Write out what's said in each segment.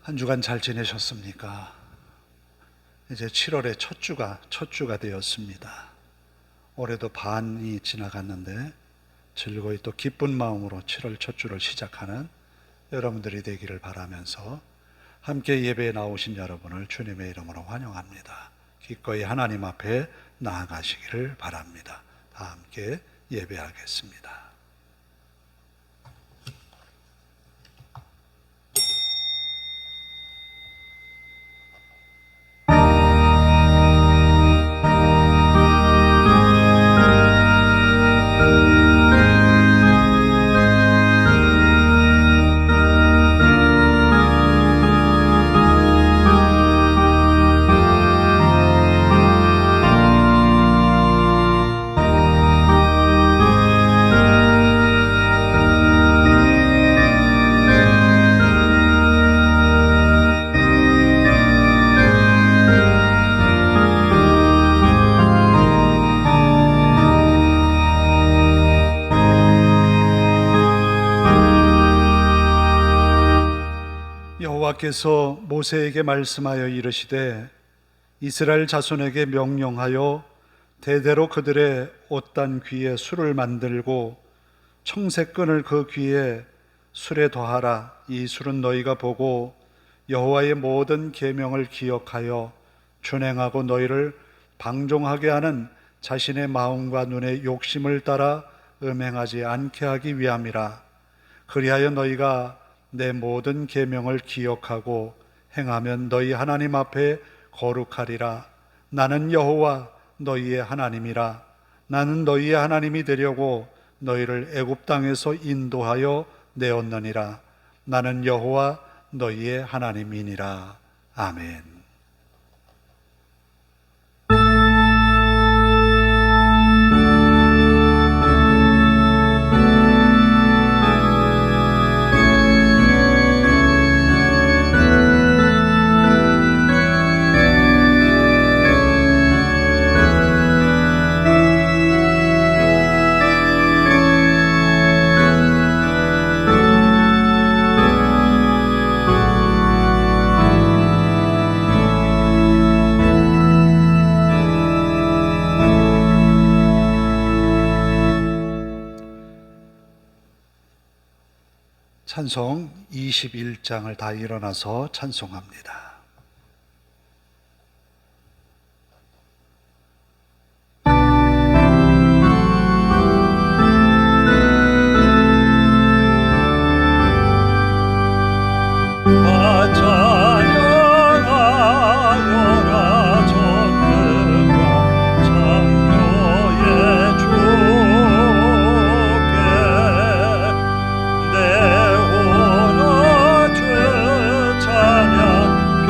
한 주간 잘 지내셨습니까? 이제 7월의 첫 주가 되었습니다. 올해도 반이 지나갔는데 즐거이 또 기쁜 마음으로 7월 첫 주를 시작하는 여러분들이 되기를 바라면서 함께 예배에 나오신 여러분을 주님의 이름으로 환영합니다. 기꺼이 하나님 앞에 나아가시기를 바랍니다. 다 함께 예배하겠습니다. 여호와께서 모세에게 말씀하여 이르시되 이스라엘 자손에게 명령하여 대대로 그들의 옷단 귀에 술을 만들고 청색끈을 그 귀에 술에 더하라. 이 술은 너희가 보고 여호와의 모든 계명을 기억하여 준행하고 너희를 방종하게 하는 자신의 마음과 눈의 욕심을 따라 음행하지 않게 하기 위함이라. 그리하여 너희가 내 모든 계명을 기억하고 행하면 너희 하나님 앞에 거룩하리라. 나는 여호와 너희의 하나님이라. 나는 너희의 하나님이 되려고 너희를 애굽 땅에서 인도하여 내었느니라. 나는 여호와 너희의 하나님이니라. 아멘. 찬송 21장을 다 일어나서 찬송합니다. 찬양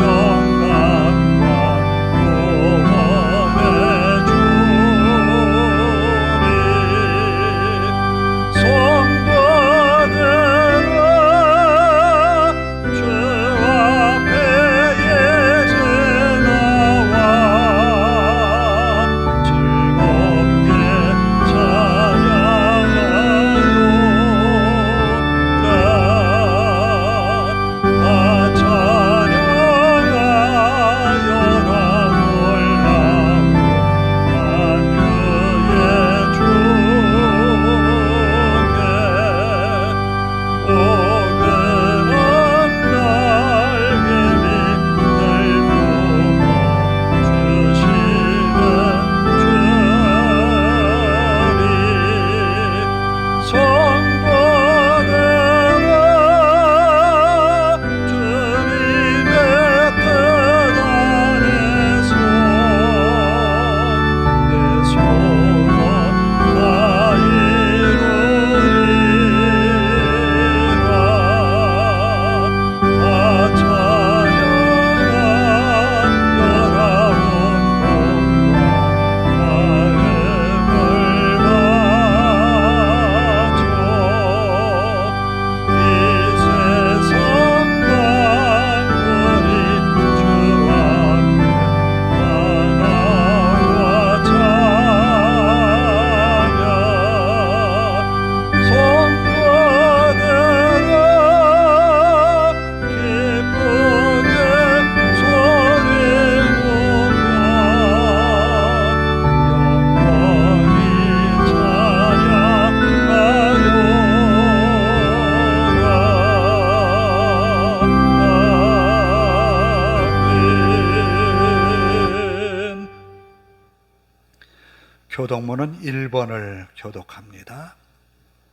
교동문은 1번을 교독합니다.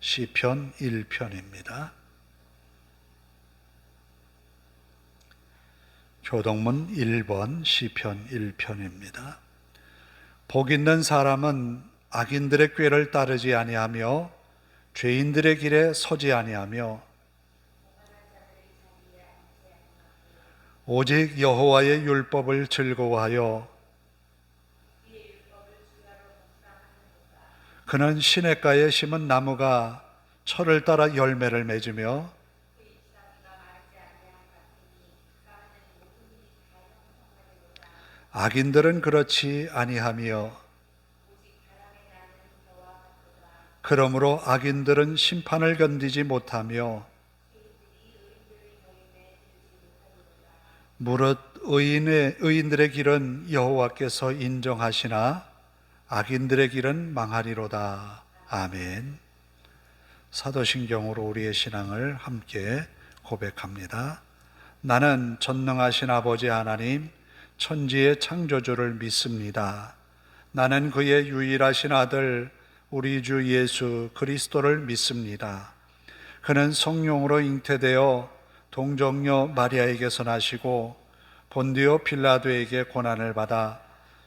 시편 1편입니다. 교동문 1번 시편 1편입니다. 복 있는 사람은 악인들의 꾀를 따르지 아니하며 죄인들의 길에 서지 아니하며 오직 여호와의 율법을 즐거워하여 그는 시냇가에 심은 나무가 철을 따라 열매를 맺으며 악인들은 그렇지 아니하며 그러므로 악인들은 심판을 견디지 못하며 무릇 의인들의 길은 여호와께서 인정하시나 악인들의 길은 망하리로다. 아멘. 사도신경으로 우리의 신앙을 함께 고백합니다. 나는 전능하신 아버지 하나님 천지의 창조주를 믿습니다. 나는 그의 유일하신 아들 우리 주 예수 그리스도를 믿습니다. 그는 성령으로 잉태되어 동정녀 마리아에게서 나시고 본디오 빌라도에게 고난을 받아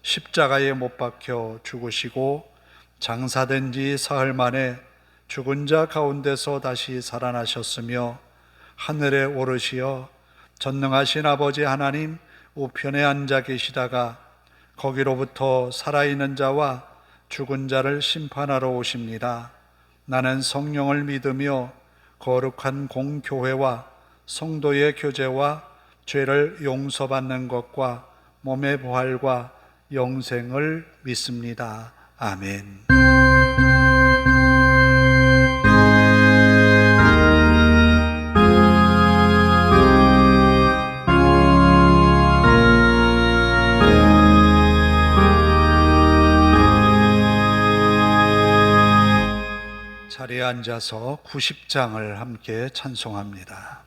십자가에 못 박혀 죽으시고 장사된 지 사흘 만에 죽은 자 가운데서 다시 살아나셨으며 하늘에 오르시어 전능하신 아버지 하나님 우편에 앉아 계시다가 거기로부터 살아있는 자와 죽은 자를 심판하러 오십니다. 나는 성령을 믿으며 거룩한 공교회와 성도의 교제와 죄를 용서받는 것과 몸의 부활과 영생을 믿습니다. 아멘. 자리에 앉아서 90장을 함께 찬송합니다.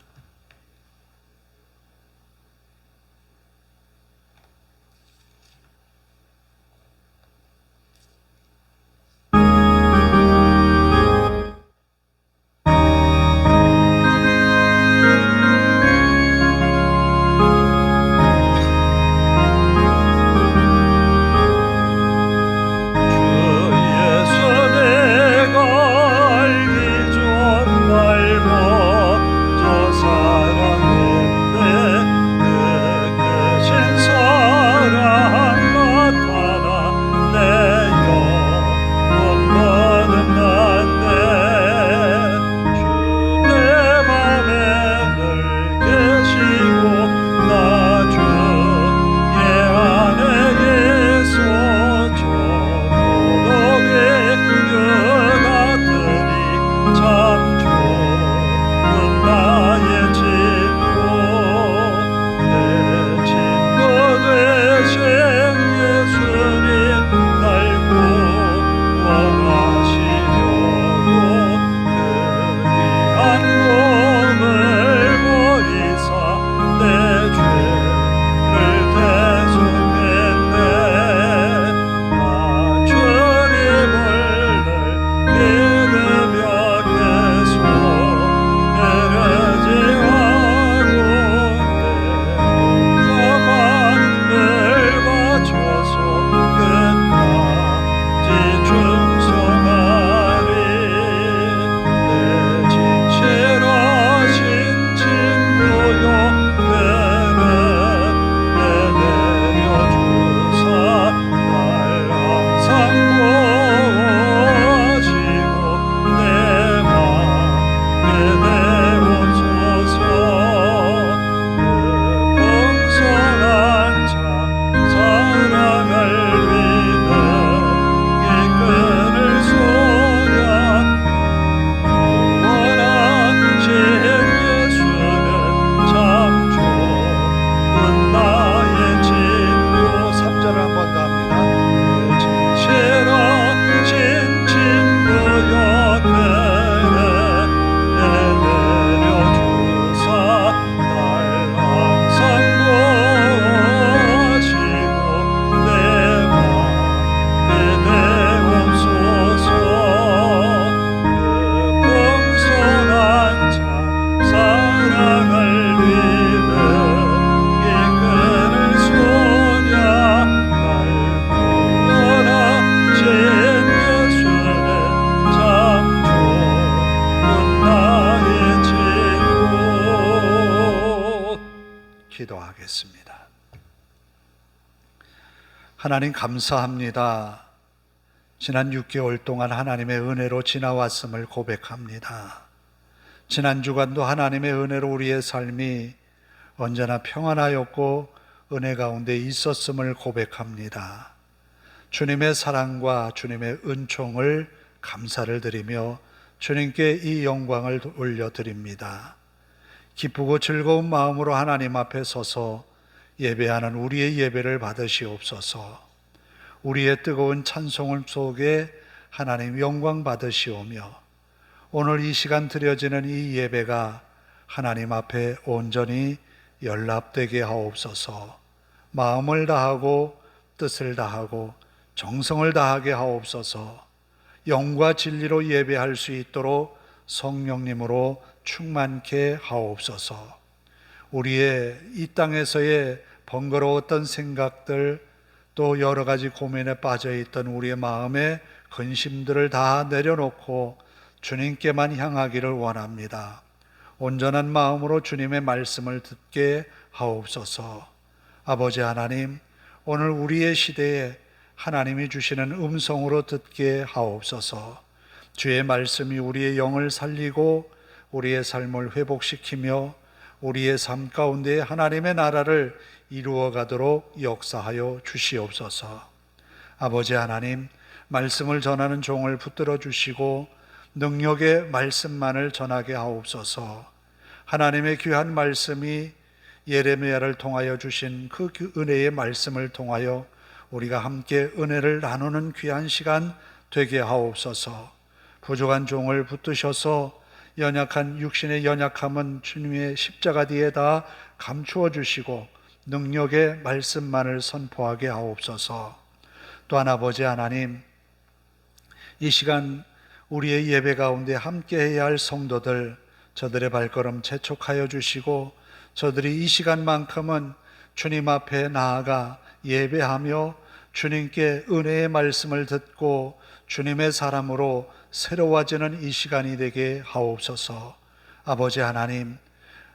주의 손에 걸기 좀 말고 저 하나님 감사합니다. 지난 6개월 동안 하나님의 은혜로 지나왔음을 고백합니다. 지난 주간도 하나님의 은혜로 우리의 삶이 언제나 평안하였고 은혜 가운데 있었음을 고백합니다. 주님의 사랑과 주님의 은총을 감사를 드리며 주님께 이 영광을 올려드립니다. 기쁘고 즐거운 마음으로 하나님 앞에 서서 예배하는 우리의 예배를 받으시옵소서. 우리의 뜨거운 찬송을 속에 하나님 영광 받으시오며 오늘 이 시간 드려지는 이 예배가 하나님 앞에 온전히 연락되게 하옵소서. 마음을 다하고 뜻을 다하고 정성을 다하게 하옵소서. 영과 진리로 예배할 수 있도록 성령님으로 충만케 하옵소서. 우리의 이 땅에서의 번거로웠던 생각들, 또 여러 가지 고민에 빠져있던 우리의 마음의 근심들을 다 내려놓고 주님께만 향하기를 원합니다. 온전한 마음으로 주님의 말씀을 듣게 하옵소서. 아버지 하나님, 오늘 우리의 시대에 하나님이 주시는 음성으로 듣게 하옵소서. 주의 말씀이 우리의 영을 살리고 우리의 삶을 회복시키며 우리의 삶 가운데 하나님의 나라를 이루어 가도록 역사하여 주시옵소서. 아버지 하나님, 말씀을 전하는 종을 붙들어 주시고 능력의 말씀만을 전하게 하옵소서. 하나님의 귀한 말씀이 예레미야를 통하여 주신 그 은혜의 말씀을 통하여 우리가 함께 은혜를 나누는 귀한 시간 되게 하옵소서. 부족한 종을 붙드셔서 연약한 육신의 연약함은 주님의 십자가 뒤에 다 감추어 주시고 능력의 말씀만을 선포하게 하옵소서. 또한 아버지 하나님, 이 시간 우리의 예배 가운데 함께 해야 할 성도들, 저들의 발걸음 재촉하여 주시고 저들이 이 시간만큼은 주님 앞에 나아가 예배하며 주님께 은혜의 말씀을 듣고 주님의 사람으로 새로워지는 이 시간이 되게 하옵소서. 아버지 하나님,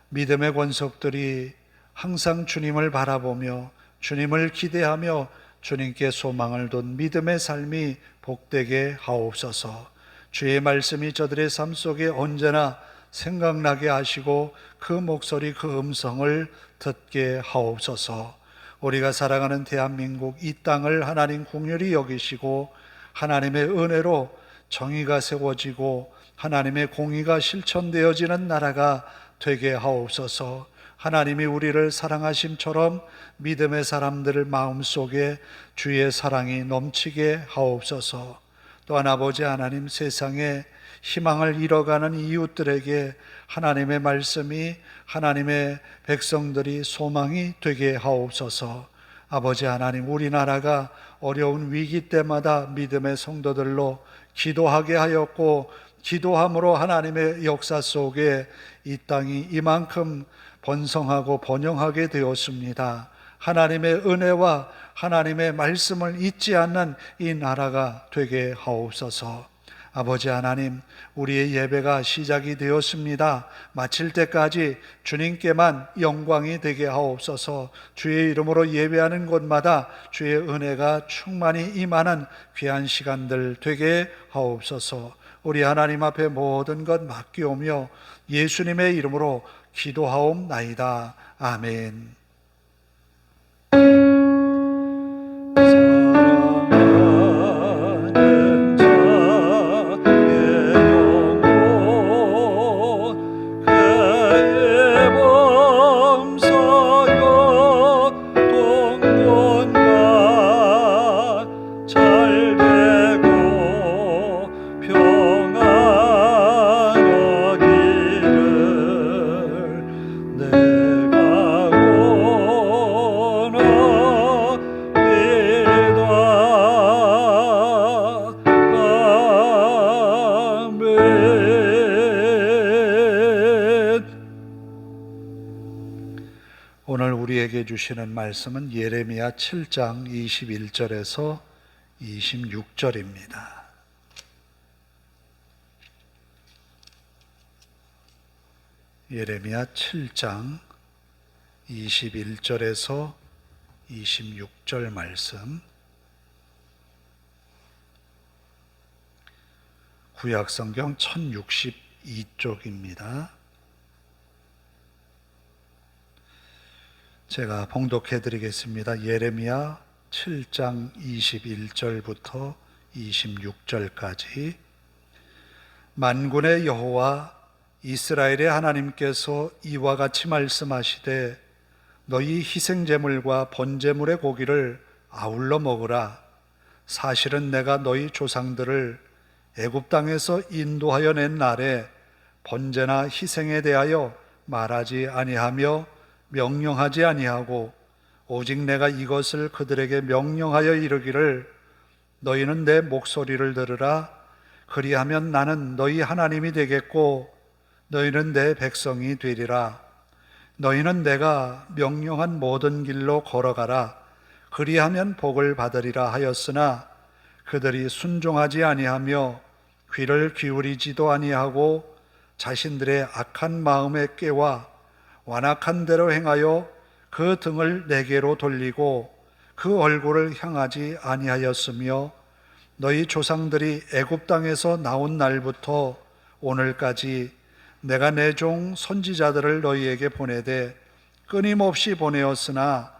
믿음의 권속들이 항상 주님을 바라보며 주님을 기대하며 주님께 소망을 둔 믿음의 삶이 복되게 하옵소서. 주의 말씀이 저들의 삶 속에 언제나 생각나게 하시고 그 목소리, 그 음성을 듣게 하옵소서. 우리가 살아가는 대한민국 이 땅을 하나님 긍휼히 여기시고 하나님의 은혜로 정의가 세워지고 하나님의 공의가 실천되어지는 나라가 되게 하옵소서. 하나님이 우리를 사랑하심처럼 믿음의 사람들의 마음속에 주의 사랑이 넘치게 하옵소서. 또한 아버지 하나님, 세상에 희망을 잃어가는 이웃들에게 하나님의 말씀이 하나님의 백성들이 소망이 되게 하옵소서. 아버지 하나님, 우리나라가 어려운 위기 때마다 믿음의 성도들로 기도하게 하였고 기도함으로 하나님의 역사 속에 이 땅이 이만큼 번성하고 번영하게 되었습니다. 하나님의 은혜와 하나님의 말씀을 잊지 않는 이 나라가 되게 하옵소서. 아버지 하나님, 우리의 예배가 시작이 되었습니다. 마칠 때까지 주님께만 영광이 되게 하옵소서. 주의 이름으로 예배하는 곳마다 주의 은혜가 충만히 임하는 귀한 시간들 되게 하옵소서. 우리 하나님 앞에 모든 것 맡기오며 예수님의 이름으로 기도하옵나이다. 아멘. 오늘 우리에게 주시는 말씀은 예레미야 7장 21절에서 26절입니다. 예레미야 7장 21절에서 26절 말씀 구약성경 1062쪽입니다. 제가 봉독해 드리겠습니다. 예레미야 7장 21절부터 26절까지. 만군의 여호와 이스라엘의 하나님께서 이와 같이 말씀하시되 너희 희생제물과 번제물의 고기를 아울러 먹으라. 사실은 내가 너희 조상들을 애굽 땅에서 인도하여 낸 날에 번제나 희생에 대하여 말하지 아니하며 명령하지 아니하고 오직 내가 이것을 그들에게 명령하여 이르기를 너희는 내 목소리를 들으라. 그리하면 나는 너희 하나님이 되겠고 너희는 내 백성이 되리라. 너희는 내가 명령한 모든 길로 걸어가라. 그리하면 복을 받으리라 하였으나 그들이 순종하지 아니하며 귀를 기울이지도 아니하고 자신들의 악한 마음에 깨와 완악한 대로 행하여 그 등을 내게로 돌리고 그 얼굴을 향하지 아니하였으며 너희 조상들이 애굽 땅에서 나온 날부터 오늘까지 내가 내 종 선지자들을 너희에게 보내되 끊임없이 보내었으나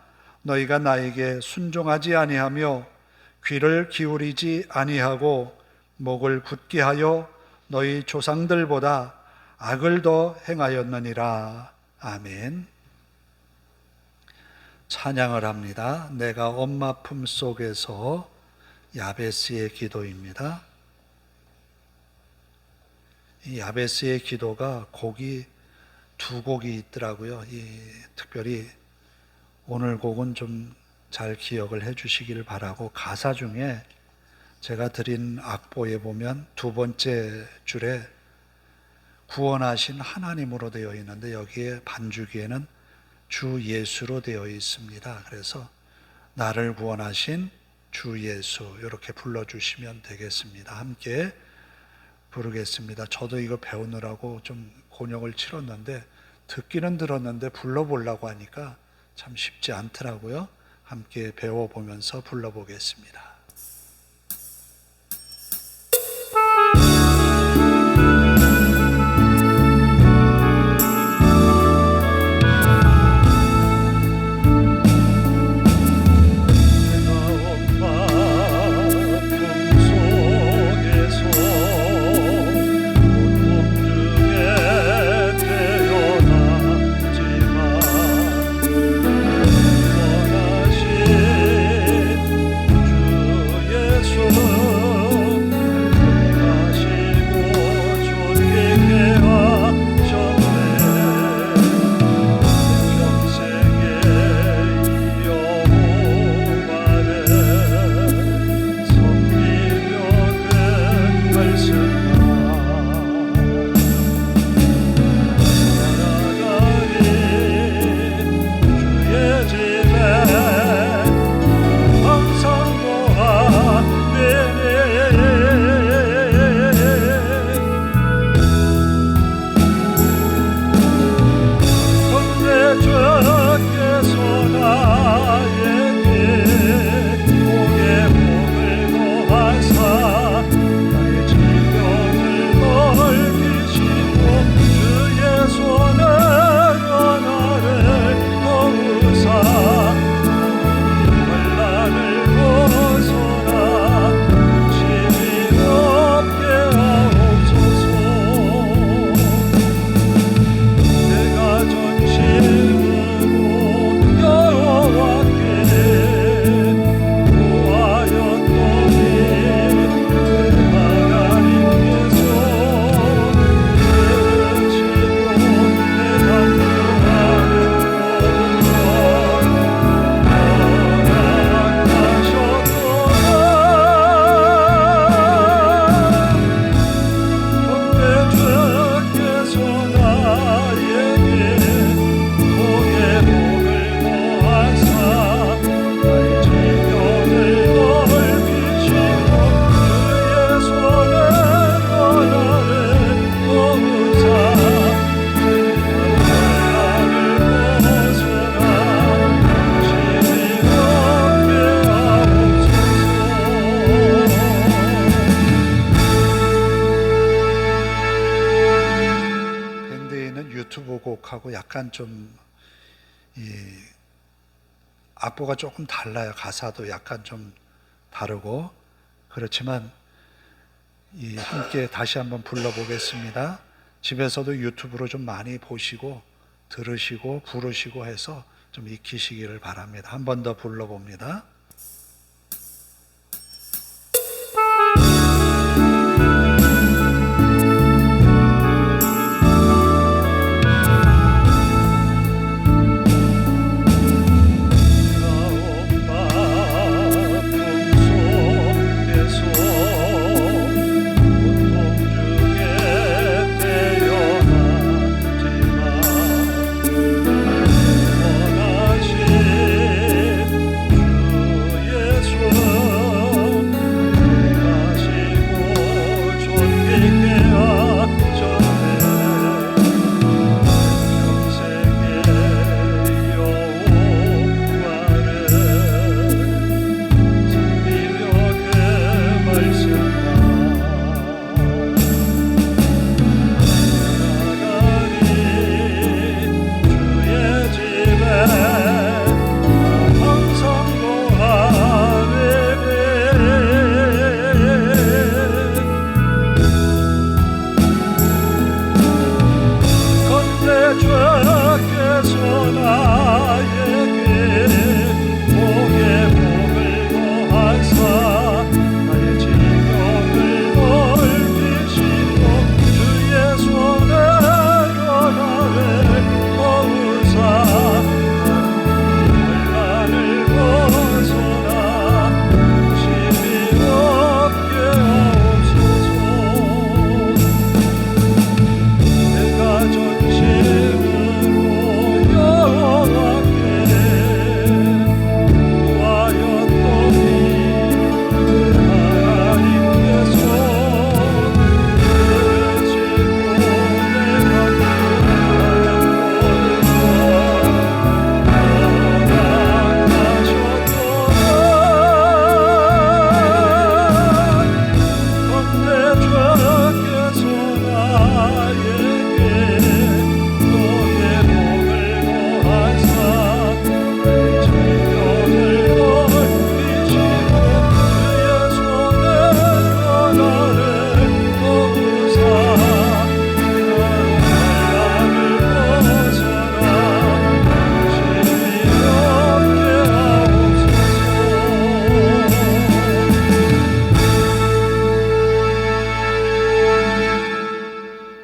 너희가 나에게 순종하지 아니하며 귀를 기울이지 아니하고 목을 굳게 하여 너희 조상들보다 악을 더 행하였느니라. 아멘. 찬양을 합니다. 내가 엄마 품 속에서 야베스의 기도입니다. 이 야베스의 기도가 곡이 두 곡이 있더라고요. 특별히 오늘 곡은 좀 잘 기억을 해 주시길 바라고, 가사 중에 제가 드린 악보에 보면 두 번째 줄에 구원하신 하나님으로 되어 있는데 여기에 반주기에는 주 예수로 되어 있습니다. 그래서 나를 구원하신 주 예수 이렇게 불러주시면 되겠습니다. 함께 부르겠습니다. 저도 이거 배우느라고 좀 곤욕을 치렀는데 듣기는 들었는데 불러보려고 하니까 참 쉽지 않더라고요. 함께 배워보면서 불러보겠습니다. 주 곡하고 약간 좀 이 악보가 조금 달라요. 가사도 약간 좀 다르고 그렇지만 함께 다시 한번 불러보겠습니다. 집에서도 유튜브로 좀 많이 보시고 들으시고 부르시고 해서 좀 익히시기를 바랍니다. 한 번 더 불러봅니다.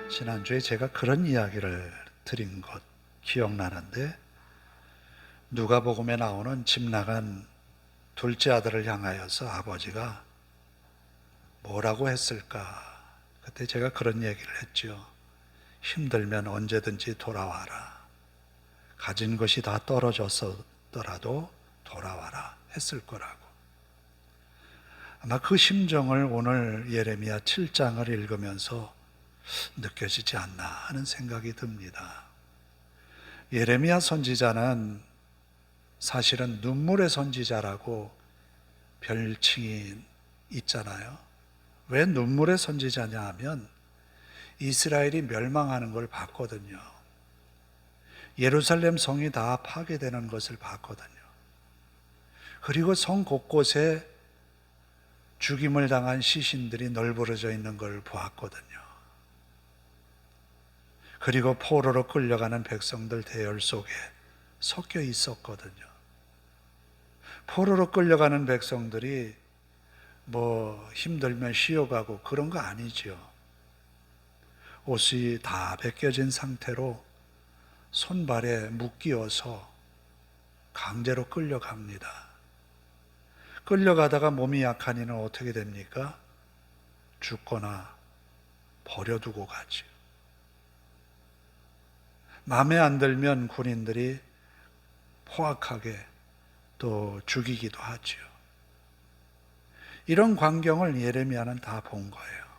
지난주에 제가 그런 이야기를 드린 것 기억나는데 누가복음에 나오는 집 나간 둘째 아들을 향하여서 아버지가 뭐라고 했을까? 그때 제가 그런 얘기를 했죠. 힘들면 언제든지 돌아와라. 가진 것이 다 떨어졌더라도 돌아와라 했을 거라고. 아마 그 심정을 오늘 예레미야 7장을 읽으면서 느껴지지 않나 하는 생각이 듭니다. 예레미야 선지자는 사실은 눈물의 선지자라고 별칭이 있잖아요. 왜 눈물의 선지자냐 하면 이스라엘이 멸망하는 걸 봤거든요. 예루살렘 성이 다 파괴되는 것을 봤거든요. 그리고 성 곳곳에 죽임을 당한 시신들이 널브러져 있는 걸 보았거든요. 그리고 포로로 끌려가는 백성들 대열 속에 섞여 있었거든요. 포로로 끌려가는 백성들이 뭐 힘들면 쉬어가고 그런 거 아니죠. 옷이 다 벗겨진 상태로 손발에 묶여서 강제로 끌려갑니다. 끌려가다가 몸이 약한 이는 어떻게 됩니까? 죽거나 버려두고 가죠. 마음에 안 들면 군인들이 포악하게 또 죽이기도 하죠. 이런 광경을 예레미야는 다 본 거예요.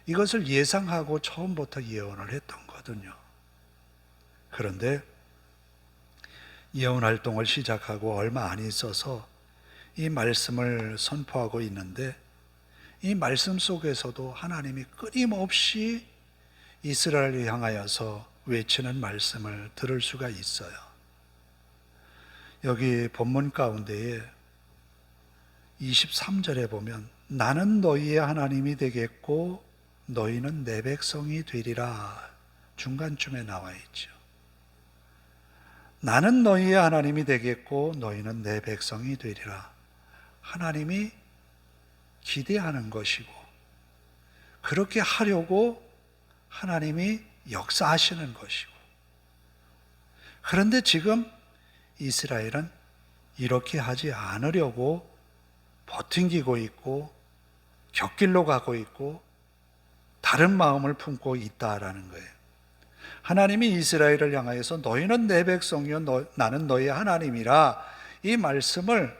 이것을 예상하고 처음부터 예언을 했던 거거든요. 그런데 예언 활동을 시작하고 얼마 안 있어서 이 말씀을 선포하고 있는데 이 말씀 속에서도 하나님이 끊임없이 이스라엘을 향하여서 외치는 말씀을 들을 수가 있어요. 여기 본문 가운데에 23절에 보면 나는 너희의 하나님이 되겠고 너희는 내 백성이 되리라 중간쯤에 나와 있죠. 나는 너희의 하나님이 되겠고 너희는 내 백성이 되리라. 하나님이 기대하는 것이고 그렇게 하려고 하나님이 역사하시는 것이고, 그런데 지금 이스라엘은 이렇게 하지 않으려고 버팅기고 있고 곁길로 가고 있고 다른 마음을 품고 있다라는 거예요. 하나님이 이스라엘을 향하여서 너희는 내 백성이요 나는 너희의 하나님이라, 이 말씀을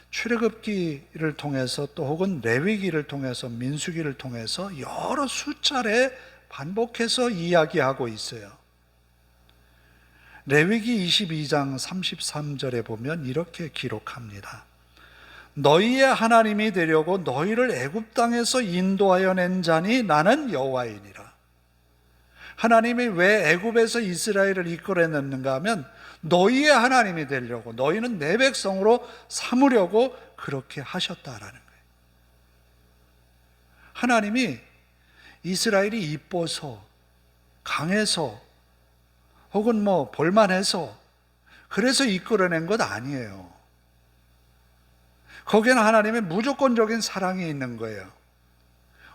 출애굽기를 통해서 또 혹은 레위기를 통해서 민수기를 통해서 여러 수차례 반복해서 이야기하고 있어요. 레위기 22장 33절에 보면 이렇게 기록합니다. 너희의 하나님이 되려고 너희를 애굽 땅에서 인도하여 낸 자니 나는 여호와이니라. 하나님이 왜 애굽에서 이스라엘을 이끌어냈는가 하면 너희의 하나님이 되려고, 너희는 내 백성으로 삼으려고 그렇게 하셨다라는 거예요. 하나님이 이스라엘이 이뻐서, 강해서, 혹은 볼만해서 그래서 이끌어낸 것 아니에요. 거기에는 하나님의 무조건적인 사랑이 있는 거예요.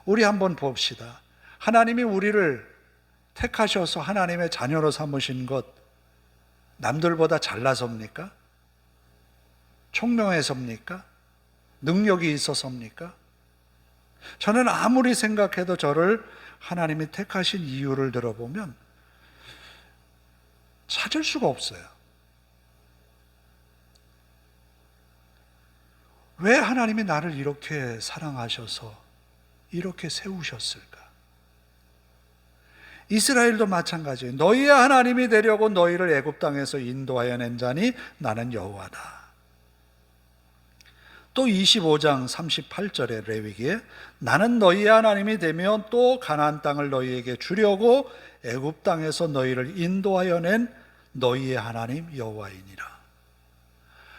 우리 한번 봅시다. 하나님이 우리를 택하셔서 하나님의 자녀로 삼으신 것 남들보다 잘나서입니까? 총명해서입니까? 능력이 있어서입니까? 저는 아무리 생각해도 저를 하나님이 택하신 이유를 들어보면 찾을 수가 없어요. 왜 하나님이 나를 이렇게 사랑하셔서 이렇게 세우셨을까? 이스라엘도 마찬가지예요. 너희의 하나님이 되려고 너희를 애굽 땅에서 인도하여 낸 자니 나는 여호와다. 또 25장 38절의 레위기에 나는 너희의 하나님이 되며 또 가나안 땅을 너희에게 주려고 애굽 땅에서 너희를 인도하여 낸 너희의 하나님 여호와이니라.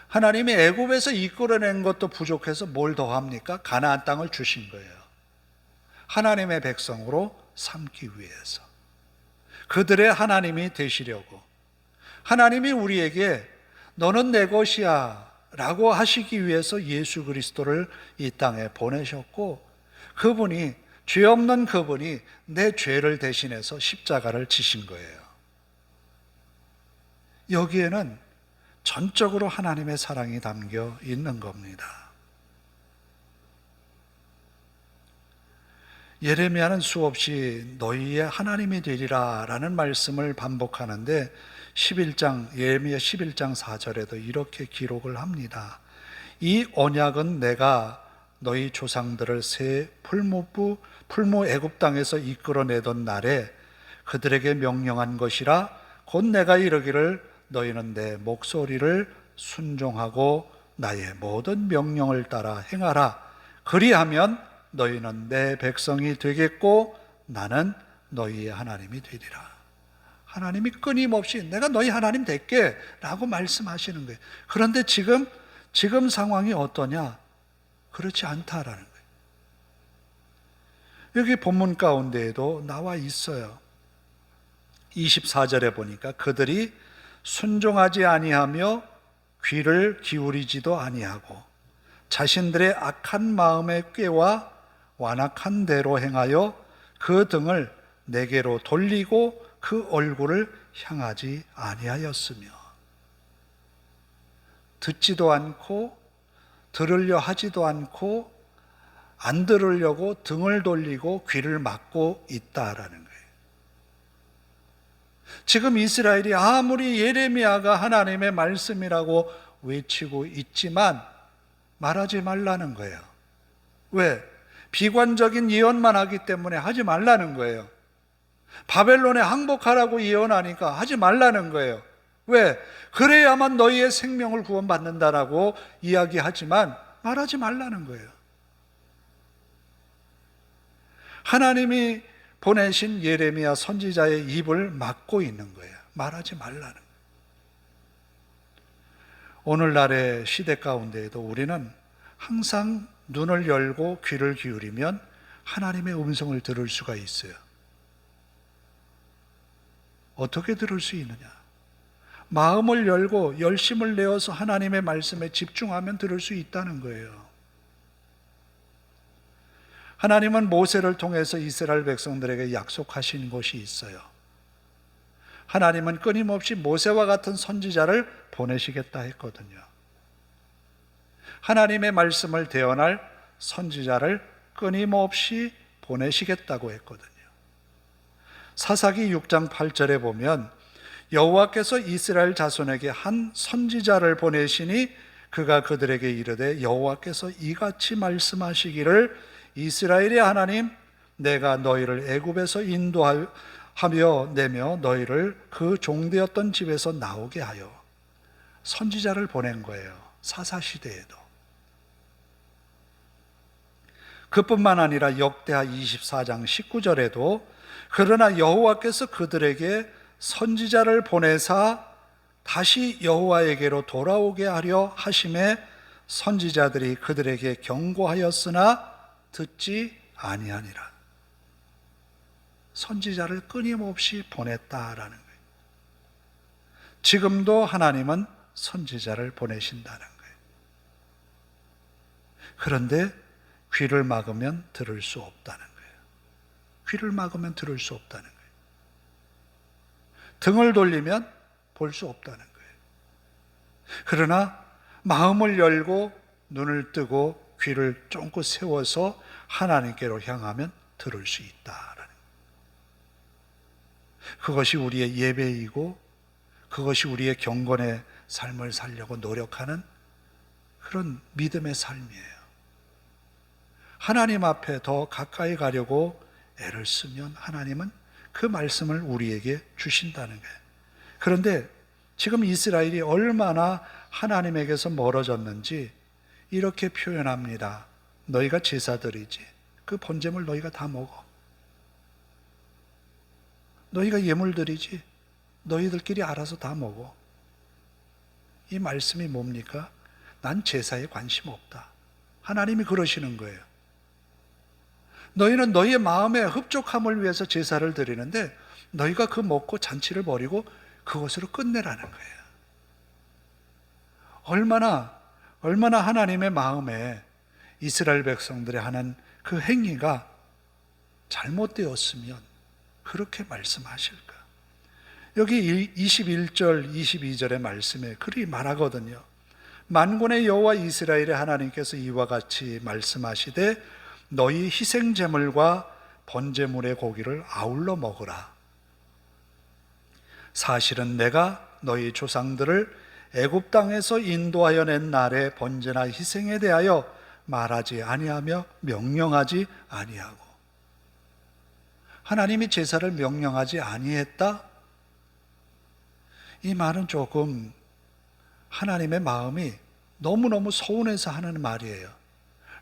하나님이 애굽에서 이끌어낸 것도 부족해서 뭘 더합니까? 가나안 땅을 주신 거예요. 하나님의 백성으로 삼기 위해서, 그들의 하나님이 되시려고, 하나님이 우리에게 너는 내 것이야 라고 하시기 위해서 예수 그리스도를 이 땅에 보내셨고, 그분이, 죄 없는 그분이 내 죄를 대신해서 십자가를 지신 거예요. 여기에는 전적으로 하나님의 사랑이 담겨 있는 겁니다. 예레미야는 수없이 너희의 하나님이 되리라 라는 말씀을 반복하는데 예레미야 11장 4절에도 이렇게 기록을 합니다. 이 언약은 내가 너희 조상들을 새 풀무 애굽 땅에서 이끌어내던 날에 그들에게 명령한 것이라. 곧 내가 이르기를 너희는 내 목소리를 순종하고 나의 모든 명령을 따라 행하라. 그리하면 너희는 내 백성이 되겠고 나는 너희의 하나님이 되리라. 하나님이 끊임없이 내가 너희 하나님 될게 라고 말씀하시는 거예요. 그런데 지금 상황이 어떠냐? 그렇지 않다라는 거예요. 여기 본문 가운데에도 나와 있어요. 24절에 보니까 그들이 순종하지 아니하며 귀를 기울이지도 아니하고 자신들의 악한 마음의 꾀와 완악한 대로 행하여 그 등을 내게로 돌리고 그 얼굴을 향하지 아니하였으며, 듣지도 않고 들으려 하지도 않고 안 들으려고 등을 돌리고 귀를 막고 있다라는 거예요. 지금 이스라엘이 아무리 예레미야가 하나님의 말씀이라고 외치고 있지만 말하지 말라는 거예요. 왜? 비관적인 예언만 하기 때문에 하지 말라는 거예요. 바벨론에 항복하라고 예언하니까 하지 말라는 거예요. 왜? 그래야만 너희의 생명을 구원받는다라고 이야기하지만 말하지 말라는 거예요. 하나님이 보내신 예레미야 선지자의 입을 막고 있는 거예요. 말하지 말라는 거예요. 오늘날의 시대 가운데에도 우리는 항상 눈을 열고 귀를 기울이면 하나님의 음성을 들을 수가 있어요. 어떻게 들을 수 있느냐? 마음을 열고 열심을 내어서 하나님의 말씀에 집중하면 들을 수 있다는 거예요. 하나님은 모세를 통해서 이스라엘 백성들에게 약속하신 것이 있어요. 하나님은 끊임없이 모세와 같은 선지자를 보내시겠다 했거든요. 하나님의 말씀을 대언할 선지자를 끊임없이 보내시겠다고 했거든요. 사사기 6장 8절에 보면 여호와께서 이스라엘 자손에게 한 선지자를 보내시니 그가 그들에게 이르되 여호와께서 이같이 말씀하시기를 이스라엘의 하나님 내가 너희를 애굽에서 인도하며 내며 너희를 그 종되었던 집에서 나오게 하여 선지자를 보낸 거예요. 사사시대에도. 그뿐만 아니라 역대하 24장 19절에도 그러나 여호와께서 그들에게 선지자를 보내사 다시 여호와에게로 돌아오게 하려 하심에 선지자들이 그들에게 경고하였으나 듣지 아니하니라. 선지자를 끊임없이 보냈다라는 거예요. 지금도 하나님은 선지자를 보내신다는 거예요. 그런데 귀를 막으면 들을 수 없다는 거예요. 귀를 막으면 들을 수 없다는 거예요. 등을 돌리면 볼 수 없다는 거예요. 그러나 마음을 열고 눈을 뜨고 귀를 쫑긋 세워서 하나님께로 향하면 들을 수 있다라는 거예요. 그것이 우리의 예배이고 그것이 우리의 경건의 삶을 살려고 노력하는 그런 믿음의 삶이에요. 하나님 앞에 더 가까이 가려고 애를 쓰면 하나님은 그 말씀을 우리에게 주신다는 거예요. 그런데 지금 이스라엘이 얼마나 하나님에게서 멀어졌는지 이렇게 표현합니다. 너희가 제사드리지. 그 번제물 너희가 다 먹어. 너희가 예물드리지. 너희들끼리 알아서 다 먹어. 이 말씀이 뭡니까? 난 제사에 관심 없다. 하나님이 그러시는 거예요. 너희는 너희의 마음의 흡족함을 위해서 제사를 드리는데 너희가 그 먹고 잔치를 벌이고 그것으로 끝내라는 거예요. 얼마나 하나님의 마음에 이스라엘 백성들이 하는 그 행위가 잘못되었으면 그렇게 말씀하실까? 여기 21절, 22절의 말씀에 그리 말하거든요. 만군의 여호와 이스라엘의 하나님께서 이와 같이 말씀하시되 너희 희생제물과 번제물의 고기를 아울러 먹으라. 사실은 내가 너희 조상들을 애굽 땅에서 인도하여 낸 날의 번제나 희생에 대하여 말하지 아니하며 명령하지 아니하고. 하나님이 제사를 명령하지 아니했다? 이 말은 조금 하나님의 마음이 너무너무 서운해서 하는 말이에요.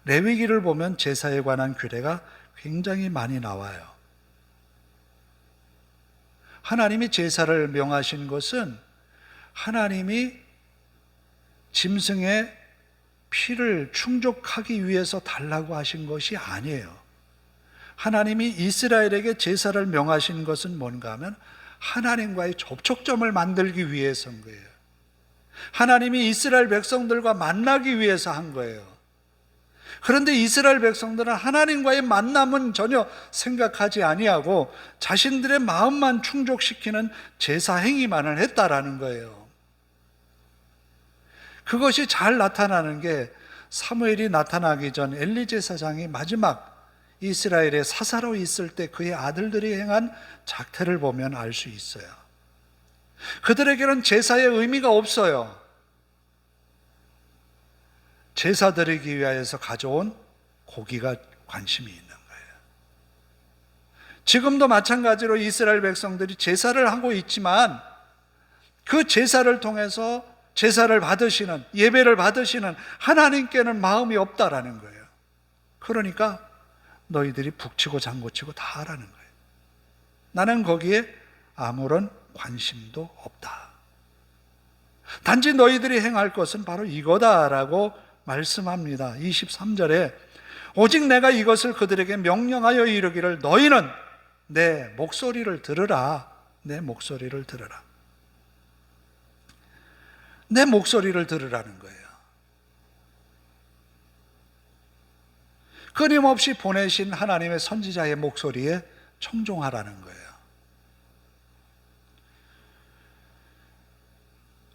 레위기를 보면 제사에 관한 규례가 굉장히 많이 나와요. 하나님이 제사를 명하신 것은 하나님이 짐승의 피를 충족하기 위해서 달라고 하신 것이 아니에요. 하나님이 이스라엘에게 제사를 명하신 것은 뭔가 하면 하나님과의 접촉점을 만들기 위해서인 거예요. 하나님이 이스라엘 백성들과 만나기 위해서 한 거예요. 그런데 이스라엘 백성들은 하나님과의 만남은 전혀 생각하지 아니하고 자신들의 마음만 충족시키는 제사 행위만을 했다라는 거예요. 그것이 잘 나타나는 게 사무엘이 나타나기 전 엘리 제사장이 마지막 이스라엘의 사사로 있을 때 그의 아들들이 행한 작태를 보면 알 수 있어요. 그들에게는 제사의 의미가 없어요. 제사 드리기 위하여서 가져온 고기가 관심이 있는 거예요. 지금도 마찬가지로 이스라엘 백성들이 제사를 하고 있지만 그 제사를 통해서 제사를 받으시는, 예배를 받으시는 하나님께는 마음이 없다라는 거예요. 그러니까 너희들이 북치고 장구치고 다 하라는 거예요. 나는 거기에 아무런 관심도 없다. 단지 너희들이 행할 것은 바로 이거다라고 말씀합니다. 23절에 오직 내가 이것을 그들에게 명령하여 이르기를 너희는 내 목소리를 들으라. 내 목소리를 들으라. 내 목소리를 들으라는 거예요. 끊임없이 보내신 하나님의 선지자의 목소리에 청종하라는 거예요.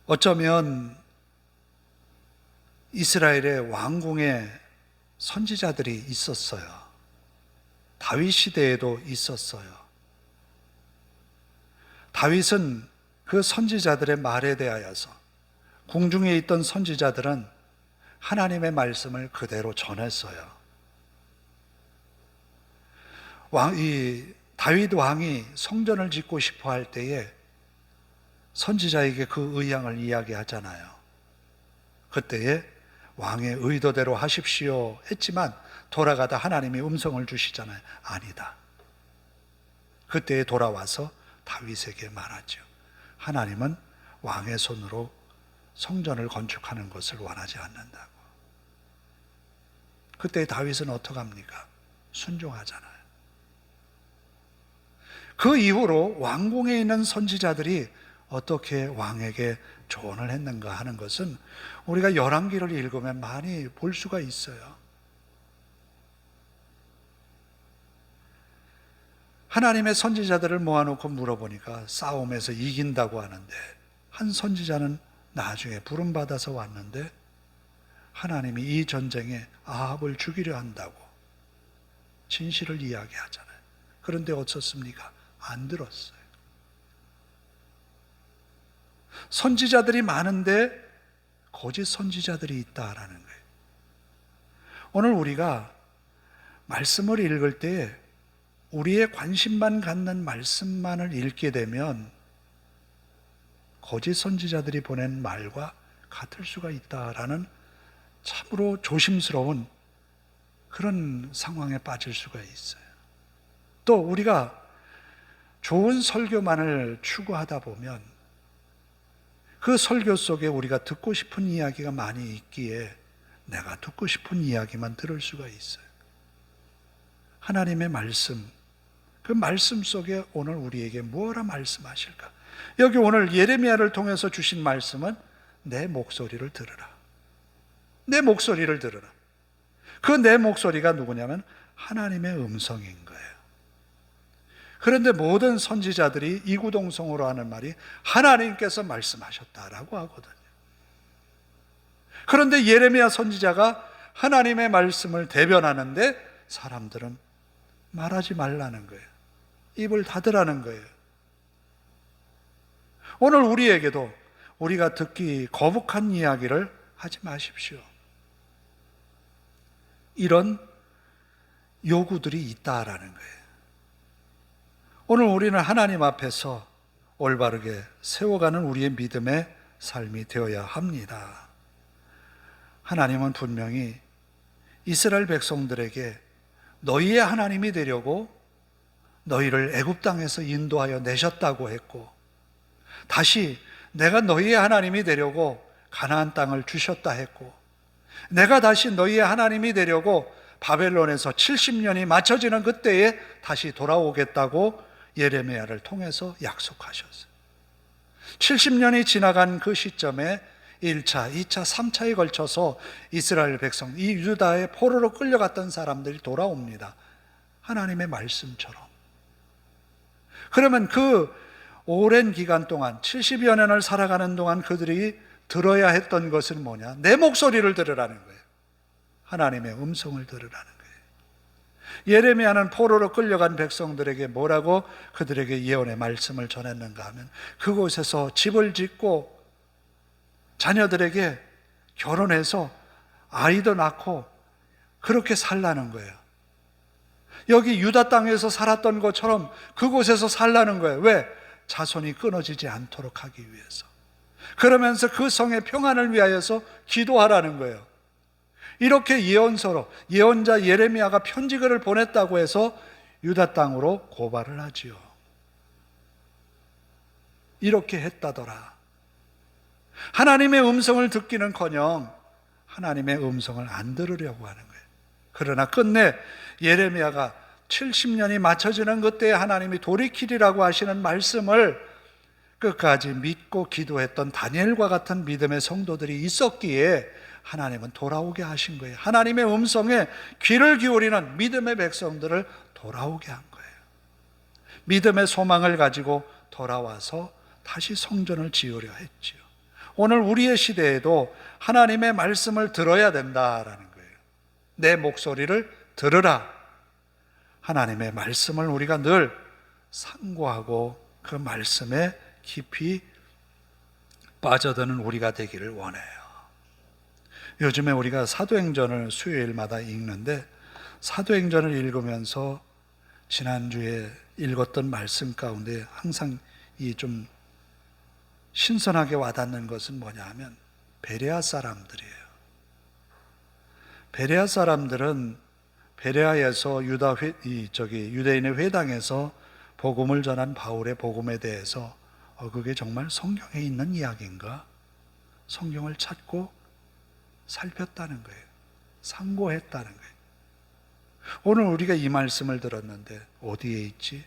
어쩌면 이스라엘의 왕궁에 선지자들이 있었어요. 다윗 시대에도 있었어요. 다윗은 그 선지자들의 말에 대하여서 궁중에 있던 선지자들은 하나님의 말씀을 그대로 전했어요. 다윗 왕이 성전을 짓고 싶어 할 때에 선지자에게 그 의향을 이야기하잖아요. 그때에 왕의 의도대로 하십시오 했지만 돌아가다 하나님이 음성을 주시잖아요. 아니다. 그때에 돌아와서 다윗에게 말하죠. 하나님은 왕의 손으로 성전을 건축하는 것을 원하지 않는다고. 그때 다윗은 어떡합니까? 순종하잖아요. 그 이후로 왕궁에 있는 선지자들이 어떻게 왕에게 조언을 했는가 하는 것은 우리가 열왕기를 읽으면 많이 볼 수가 있어요. 하나님의 선지자들을 모아놓고 물어보니까 싸움에서 이긴다고 하는데, 한 선지자는 나중에 부름받아서 왔는데 하나님이 이 전쟁에 아합을 죽이려 한다고 진실을 이야기하잖아요. 그런데 어떻습니까? 안 들었어요. 선지자들이 많은데 거짓 선지자들이 있다라는 거예요. 오늘 우리가 말씀을 읽을 때 우리의 관심만 갖는 말씀만을 읽게 되면 거짓 선지자들이 보낸 말과 같을 수가 있다라는 참으로 조심스러운 그런 상황에 빠질 수가 있어요. 또 우리가 좋은 설교만을 추구하다 보면 그 설교 속에 우리가 듣고 싶은 이야기가 많이 있기에 내가 듣고 싶은 이야기만 들을 수가 있어요. 하나님의 말씀, 그 말씀 속에 오늘 우리에게 무엇라 말씀하실까? 여기 오늘 예레미야를 통해서 주신 말씀은 내 목소리를 들으라. 내 목소리를 들으라. 그 내 목소리가 누구냐면 하나님의 음성인 거예요. 그런데 모든 선지자들이 이구동성으로 하는 말이 하나님께서 말씀하셨다라고 하거든요. 그런데 예레미야 선지자가 하나님의 말씀을 대변하는데 사람들은 말하지 말라는 거예요. 입을 닫으라는 거예요. 오늘 우리에게도 우리가 듣기 거북한 이야기를 하지 마십시오. 이런 요구들이 있다라는 거예요. 오늘 우리는 하나님 앞에서 올바르게 세워가는 우리의 믿음의 삶이 되어야 합니다. 하나님은 분명히 이스라엘 백성들에게 너희의 하나님이 되려고 너희를 애굽 땅에서 인도하여 내셨다고 했고, 다시 내가 너희의 하나님이 되려고 가나안 땅을 주셨다 했고, 내가 다시 너희의 하나님이 되려고 바벨론에서 70년이 맞춰지는 그때에 다시 돌아오겠다고 예레미야를 통해서 약속하셨어요. 70년이 지나간 그 시점에 1차, 2차, 3차에 걸쳐서 이스라엘 백성, 이 유다의 포로로 끌려갔던 사람들이 돌아옵니다. 하나님의 말씀처럼. 그러면 그 오랜 기간 동안 70여 년을 살아가는 동안 그들이 들어야 했던 것은 뭐냐? 내 목소리를 들으라는 거예요. 하나님의 음성을 들으라는 거예요. 예레미야는 포로로 끌려간 백성들에게 뭐라고 그들에게 예언의 말씀을 전했는가 하면 그곳에서 집을 짓고 자녀들에게 결혼해서 아이도 낳고 그렇게 살라는 거예요. 여기 유다 땅에서 살았던 것처럼 그곳에서 살라는 거예요. 왜? 자손이 끊어지지 않도록 하기 위해서. 그러면서 그 성의 평안을 위하여서 기도하라는 거예요. 이렇게 예언서로 예언자 예레미야가 편지글을 보냈다고 해서 유다 땅으로 고발을 하지요. 이렇게 했다더라. 하나님의 음성을 듣기는커녕 하나님의 음성을 안 들으려고 하는 거예요. 그러나 끝내 예레미야가 70년이 맞춰지는 그때에 하나님이 돌이키리라고 하시는 말씀을 끝까지 믿고 기도했던 다니엘과 같은 믿음의 성도들이 있었기에 하나님은 돌아오게 하신 거예요. 하나님의 음성에 귀를 기울이는 믿음의 백성들을 돌아오게 한 거예요. 믿음의 소망을 가지고 돌아와서 다시 성전을 지으려 했지요. 오늘 우리의 시대에도 하나님의 말씀을 들어야 된다라는 거예요. 내 목소리를 들으라. 하나님의 말씀을 우리가 늘 상고하고 그 말씀에 깊이 빠져드는 우리가 되기를 원해요. 요즘에 우리가 사도행전을 수요일마다 읽는데 사도행전을 읽으면서 지난주에 읽었던 말씀 가운데 항상 이 좀 신선하게 와닿는 것은 뭐냐 하면 베레아 사람들이에요. 베레아 사람들은 베레아에서 유대인의 회당에서 복음을 전한 바울의 복음에 대해서 그게 정말 성경에 있는 이야기인가? 성경을 찾고 살폈다는 거예요. 상고했다는 거예요. 오늘 우리가 이 말씀을 들었는데 어디에 있지?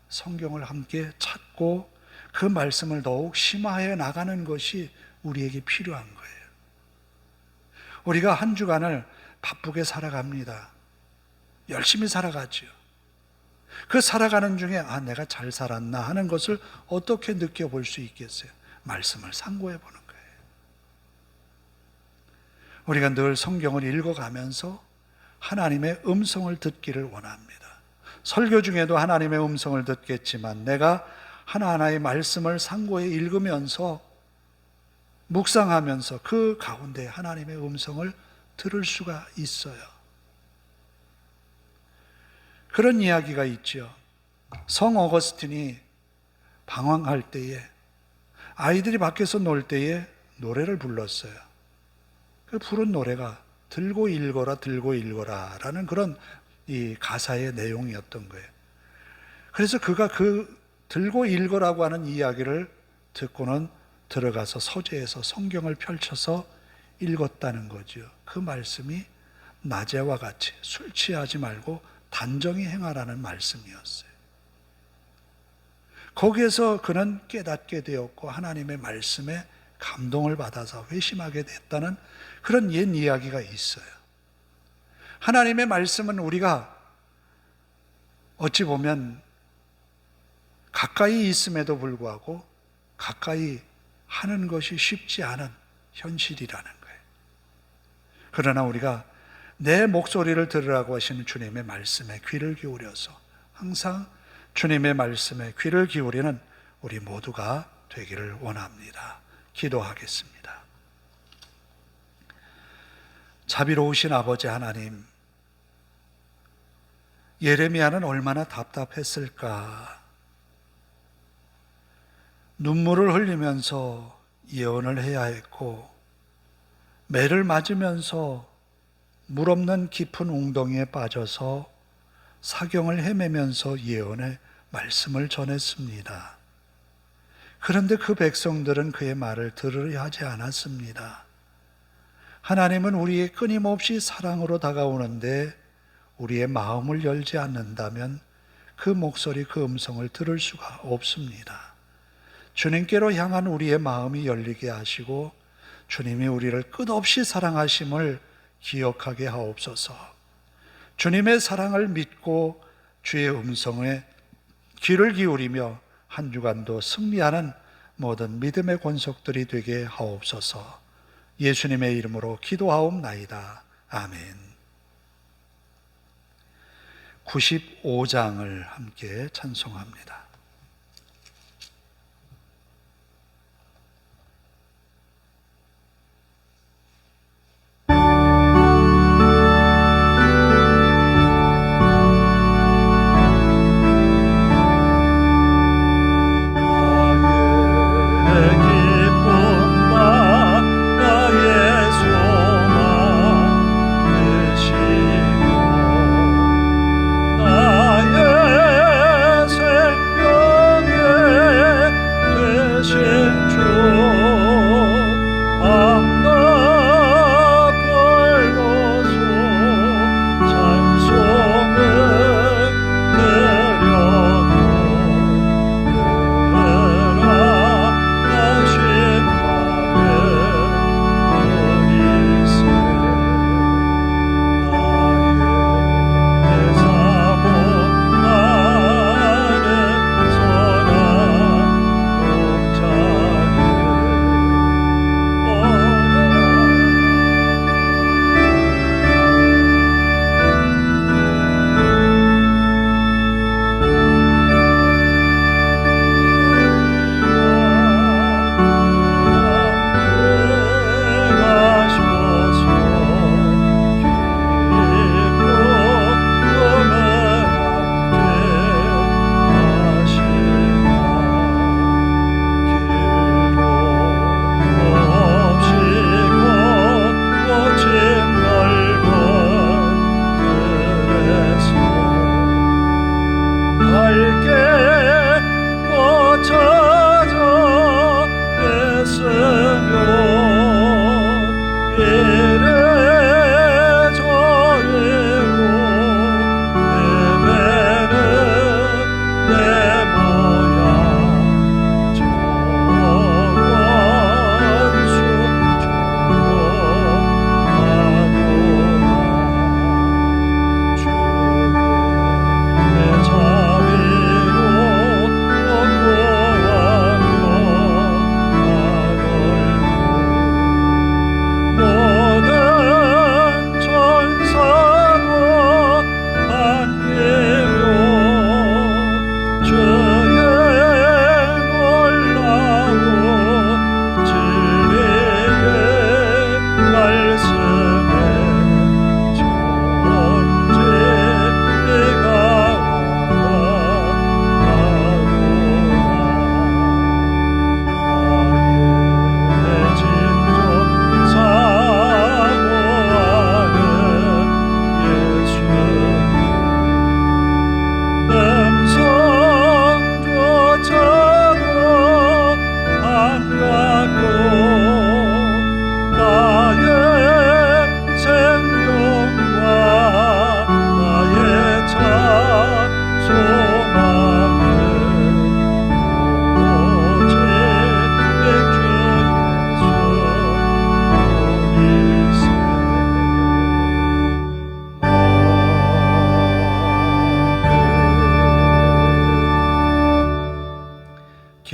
성경을 함께 찾고 그 말씀을 더욱 심화해 나가는 것이 우리에게 필요한 거예요. 우리가 한 주간을 바쁘게 살아갑니다. 열심히 살아가죠. 그 살아가는 중에 내가 잘 살았나 하는 것을 어떻게 느껴볼 수 있겠어요? 말씀을 상고해 보는 거예요. 우리가 늘 성경을 읽어가면서 하나님의 음성을 듣기를 원합니다. 설교 중에도 하나님의 음성을 듣겠지만 내가 하나하나의 말씀을 상고해 읽으면서 묵상하면서 그 가운데 하나님의 음성을 들을 수가 있어요. 그런 이야기가 있죠. 성 어거스틴이 방황할 때에 아이들이 밖에서 놀 때에 노래를 불렀어요. 그 부른 노래가 들고 읽어라 들고 읽어라 라는 그런 이 가사의 내용이었던 거예요. 그래서 그가 그 들고 읽으라고 하는 이야기를 듣고는 들어가서 서재에서 성경을 펼쳐서 읽었다는 거죠. 그 말씀이 낮에와 같이 술 취하지 말고 단정히 행하라는 말씀이었어요. 거기에서 그는 깨닫게 되었고 하나님의 말씀에 감동을 받아서 회심하게 됐다는 그런 옛 이야기가 있어요. 하나님의 말씀은 우리가 어찌 보면 가까이 있음에도 불구하고 가까이 하는 것이 쉽지 않은 현실이라는 거예요. 그러나 우리가 내 목소리를 들으라고 하시는 주님의 말씀에 귀를 기울여서 항상 주님의 말씀에 귀를 기울이는 우리 모두가 되기를 원합니다. 기도하겠습니다. 자비로우신 아버지 하나님, 예레미야는 얼마나 답답했을까? 눈물을 흘리면서 예언을 해야 했고 매를 맞으면서 물 없는 깊은 웅덩이에 빠져서 사경을 헤매면서 예언의 말씀을 전했습니다. 그런데 그 백성들은 그의 말을 들으려 하지 않았습니다. 하나님은 우리의 끊임없이 사랑으로 다가오는데 우리의 마음을 열지 않는다면 그 목소리, 그 음성을 들을 수가 없습니다. 주님께로 향한 우리의 마음이 열리게 하시고 주님이 우리를 끝없이 사랑하심을 기억하게 하옵소서. 주님의 사랑을 믿고 주의 음성에 귀를 기울이며 한 주간도 승리하는 모든 믿음의 권속들이 되게 하옵소서. 예수님의 이름으로 기도하옵나이다. 아멘. 95장을 함께 찬송합니다. 나의 생명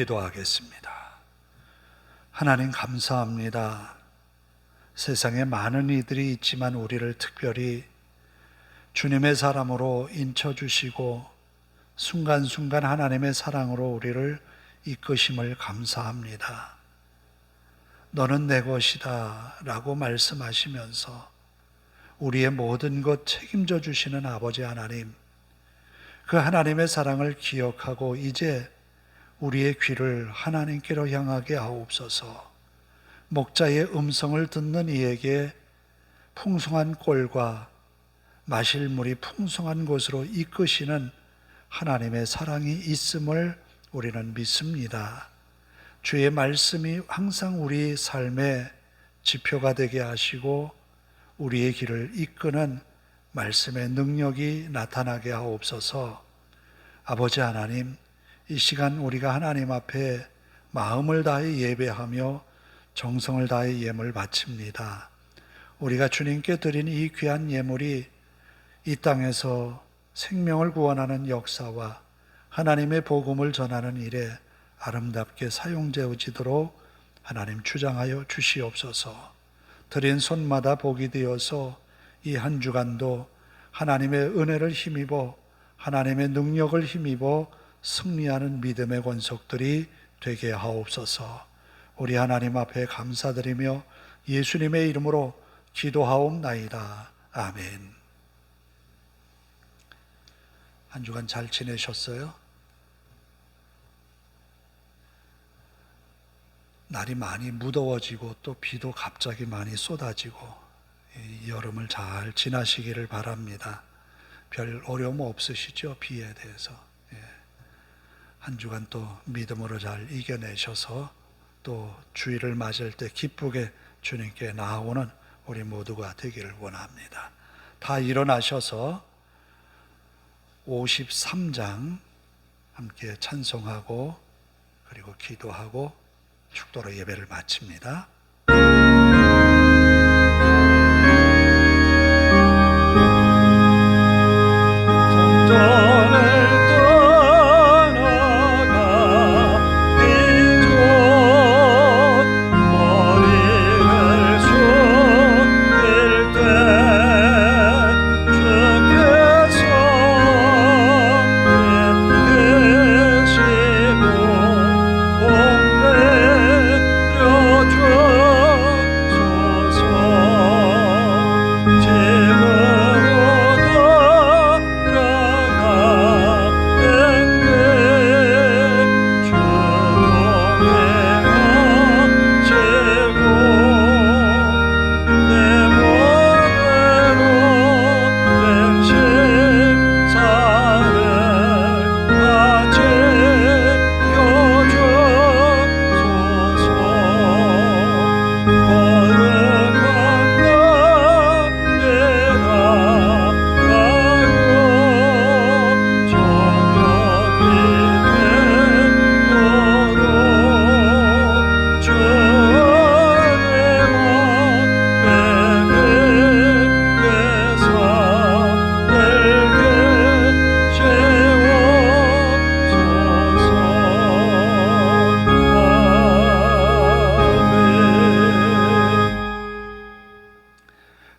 기도하겠습니다. 하나님 감사합니다. 세상에 많은 이들이 있지만 우리를 특별히 주님의 사람으로 인쳐주시고 순간순간 하나님의 사랑으로 우리를 이끄심을 감사합니다. 너는 내 것이다 라고 말씀하시면서 우리의 모든 것 책임져 주시는 아버지 하나님, 그 하나님의 사랑을 기억하고 이제 우리의 귀를 하나님께로 향하게 하옵소서. 목자의 음성을 듣는 이에게 풍성한 꼴과 마실 물이 풍성한 곳으로 이끄시는 하나님의 사랑이 있음을 우리는 믿습니다. 주의 말씀이 항상 우리 삶의 지표가 되게 하시고 우리의 길을 이끄는 말씀의 능력이 나타나게 하옵소서. 아버지 하나님, 이 시간 우리가 하나님 앞에 마음을 다해 예배하며 정성을 다해 예물 바칩니다. 우리가 주님께 드린 이 귀한 예물이 이 땅에서 생명을 구원하는 역사와 하나님의 복음을 전하는 일에 아름답게 사용되어지도록 하나님 주장하여 주시옵소서. 드린 손마다 복이 되어서 이 한 주간도 하나님의 은혜를 힘입어 하나님의 능력을 힘입어 승리하는 믿음의 권속들이 되게 하옵소서. 우리 하나님 앞에 감사드리며 예수님의 이름으로 기도하옵나이다. 아멘. 한 주간 잘 지내셨어요? 날이 많이 무더워지고 또 비도 갑자기 많이 쏟아지고 이 여름을 잘 지나시기를 바랍니다. 별 어려움 없으시죠? 비에 대해서. 한 주간 또 믿음으로 잘 이겨내셔서 또 주일을 맞을 때 기쁘게 주님께 나아오는 우리 모두가 되기를 원합니다. 다 일어나셔서 53장 함께 찬송하고 그리고 기도하고 축도로 예배를 마칩니다.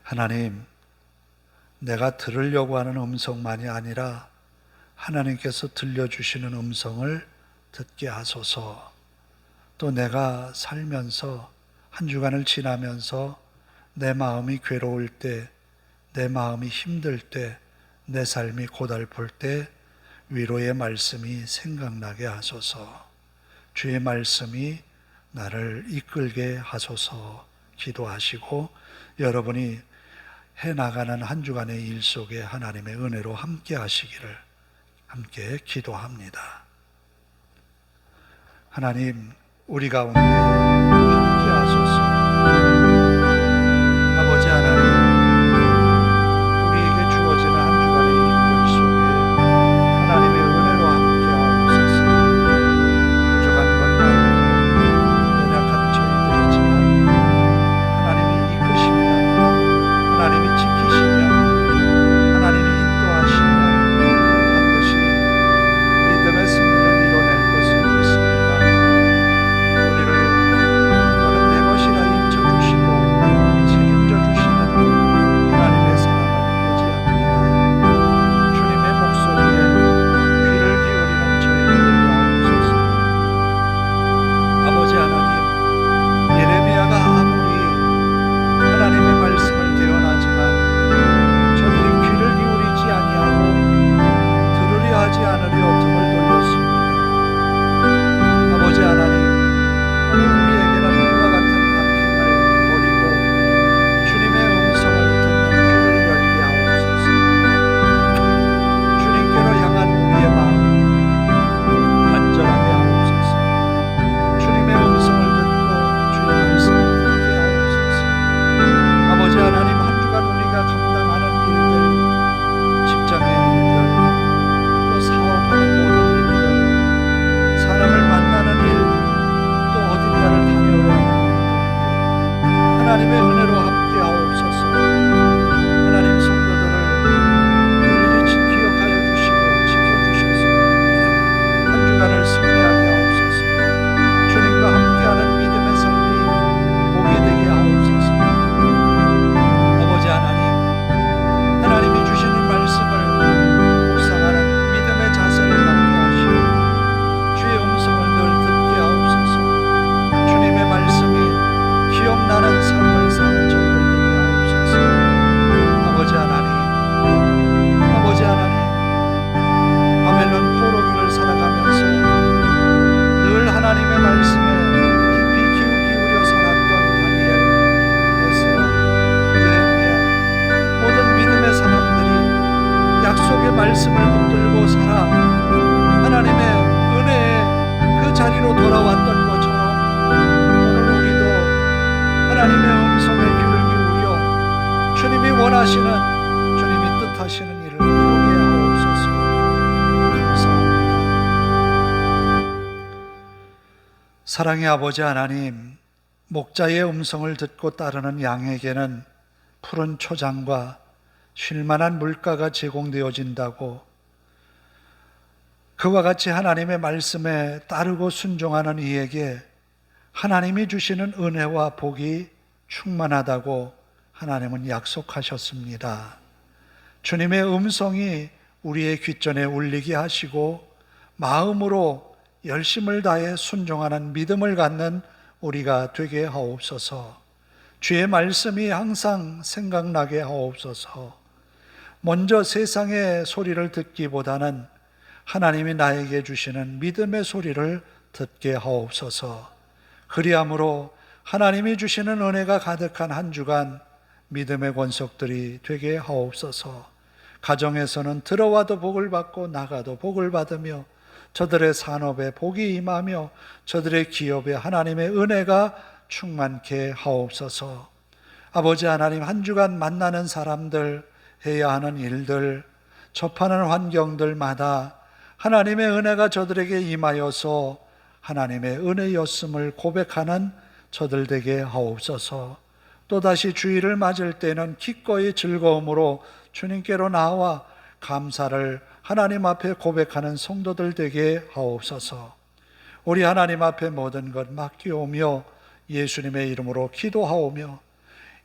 하나님, 내가 들으려고 하는 음성만이 아니라 하나님께서 들려주시는 음성을 듣게 하소서. 또 내가 살면서 한 주간을 지나면서 내 마음이 괴로울 때, 내 마음이 힘들 때, 내 삶이 고달플 때 위로의 말씀이 생각나게 하소서. 주의 말씀이 나를 이끌게 하소서 기도하시고 여러분이 해나가는 한 주간의 일 속에 하나님의 은혜로 함께 하시기를 함께 기도합니다. 하나님, 우리 가운데 함께 하소서. 아버지 하나님, 우리에게 주어지는 한 주간의 일들 속에 하나님의 은혜로 함께 하옵소서. 부족한 것 많고 연약한 저희들이지만 하나님이 이끄시면, 하나님이 지키시면, 하나님이 인도하시면 반드시 믿음의 승리를 이뤄낼 것을 믿습니다. 사랑의 아버지 하나님, 목자의 음성을 듣고 따르는 양에게는 푸른 초장과 쉴만한 물가가 제공되어진다고, 그와 같이 하나님의 말씀에 따르고 순종하는 이에게 하나님이 주시는 은혜와 복이 충만하다고 하나님은 약속하셨습니다. 주님의 음성이 우리의 귓전에 울리게 하시고 마음으로 열심을 다해 순종하는 믿음을 갖는 우리가 되게 하옵소서. 주의 말씀이 항상 생각나게 하옵소서. 먼저 세상의 소리를 듣기보다는 하나님이 나에게 주시는 믿음의 소리를 듣게 하옵소서. 그리함으로 하나님이 주시는 은혜가 가득한 한 주간 믿음의 권속들이 되게 하옵소서. 가정에서는 들어와도 복을 받고 나가도 복을 받으며 저들의 산업에 복이 임하며 저들의 기업에 하나님의 은혜가 충만케 하옵소서. 아버지 하나님, 한 주간 만나는 사람들, 해야 하는 일들, 접하는 환경들마다 하나님의 은혜가 저들에게 임하여서 하나님의 은혜였음을 고백하는 저들 되게 하옵소서. 또다시 주일을 맞을 때는 기꺼이 즐거움으로 주님께로 나와 감사를 하나님 앞에 고백하는 성도들 되게 하옵소서. 우리 하나님 앞에 모든 것 맡기오며 예수님의 이름으로 기도하오며,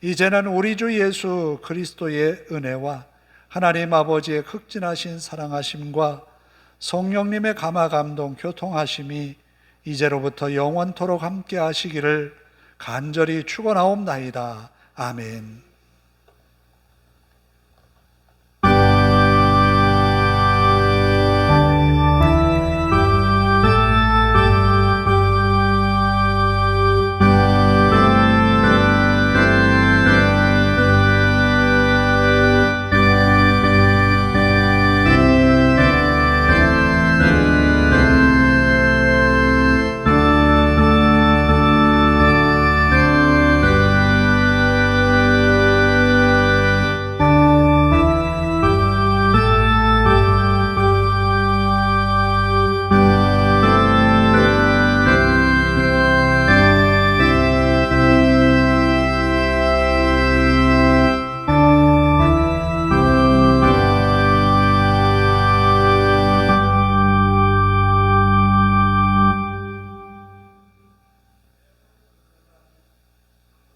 이제는 우리 주 예수 그리스도의 은혜와 하나님 아버지의 극진하신 사랑하심과 성령님의 감화감동 교통하심이 이제로부터 영원토록 함께 하시기를 간절히 축원하옵나이다. 아멘.